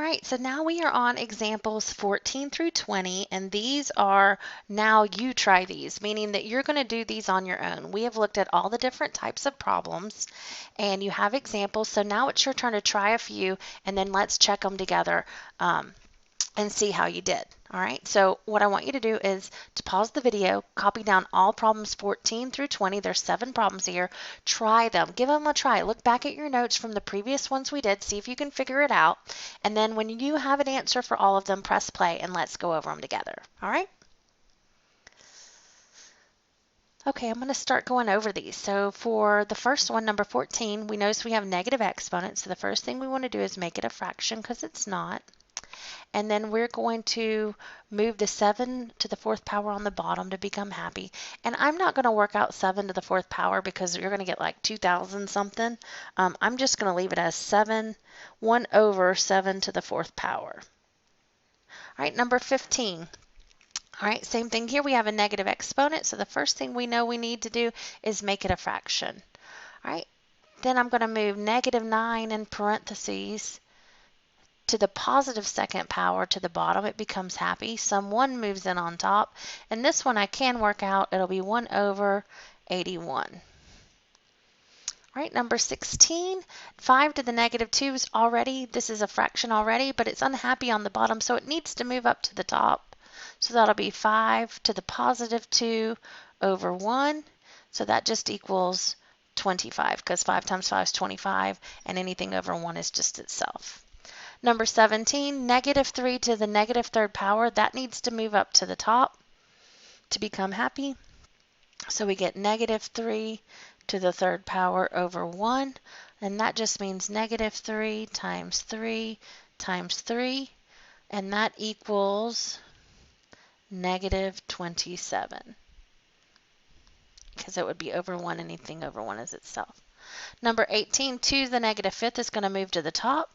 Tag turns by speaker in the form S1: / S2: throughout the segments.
S1: right, so now we are on examples 14 through 20, and these are now you try these, meaning that you're going to do these on your own. We have looked at all the different types of problems, and you have examples, so now it's your turn to try a few, and then let's check them together and see how you did. All right, so what I want you to do is to pause the video, copy down all problems 14 through 20. There's 7 problems here. Try them. Give them a try. Look back at your notes from the previous ones we did. See if you can figure it out. And then when you have an answer for all of them, press play and let's go over them together. All right? Okay, I'm going to start going over these. So for the first one, number 14, we notice we have negative exponents. So the first thing we want to do is make it a fraction because it's not. And then we're going to move the 7 to the 4th power on the bottom to become happy. And I'm not going to work out 7 to the 4th power because you're going to get like 2,000 something. I'm just going to leave it as 1 over 7 to the 4th power. All right, number 15. All right, same thing here. We have a negative exponent. So the first thing we know we need to do is make it a fraction. All right, then I'm going to move negative 9 in parentheses to the positive 2nd power to the bottom. It becomes happy. Some 1 moves in on top. And this one I can work out. It'll be 1 over 81. All right, number 16, 5 to the negative 2 is already, this is a fraction already, but it's unhappy on the bottom, so it needs to move up to the top. So that'll be 5 to the positive 2 over 1. So that just equals 25 because 5 times 5 is 25, and anything over 1 is just itself. Number 17, negative 3 to the negative 3rd power, that needs to move up to the top to become happy. So we get negative 3 to the 3rd power over 1, and that just means negative 3 times 3 times 3, and that equals negative 27, because it would be over 1, anything over 1 is itself. Number 18, 2 to the negative 5th is going to move to the top.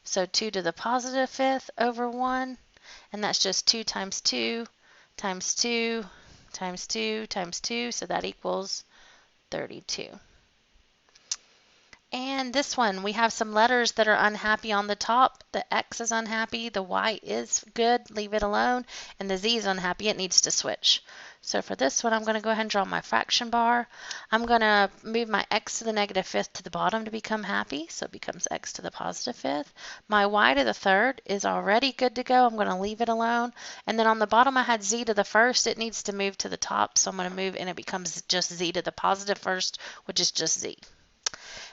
S1: So 2 to the positive 5th over 1, and that's just 2 times 2 times 2 times 2 times 2, so that equals 32. And this one, we have some letters that are unhappy on the top. The X is unhappy, the Y is good, leave it alone, and the Z is unhappy, it needs to switch. So for this one, I'm going to go ahead and draw my fraction bar. I'm going to move my X to the negative 5th to the bottom to become happy, so it becomes X to the positive 5th. My Y to the 3rd is already good to go. I'm going to leave it alone. And then on the bottom, I had Z to the 1st. It needs to move to the top, so I'm going to move, and it becomes just Z to the positive 1st, which is just Z.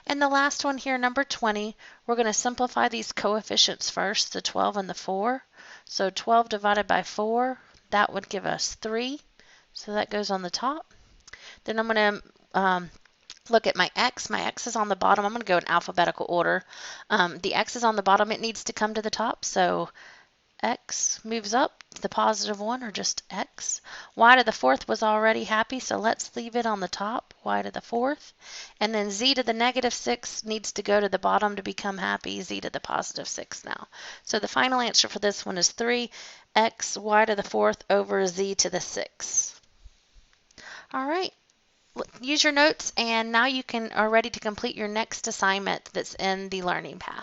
S1: And the last one here, number 20, we're going to simplify these coefficients first, the 12 and the 4. So 12 divided by 4, that would give us 3. So that goes on the top. Then I'm going to look at my X. My X is on the bottom. I'm going to go in alphabetical order. The X is on the bottom. It needs to come to the top. So X moves up to the positive 1, or just X. Y to the 4th was already happy, so let's leave it on the top, Y to the 4th. And then Z to the negative 6 needs to go to the bottom to become happy, Z to the positive 6 now. So the final answer for this one is 3X, Y to the 4th over Z to the 6. All right. Use your notes, and now you are ready to complete your next assignment that's in the learning path.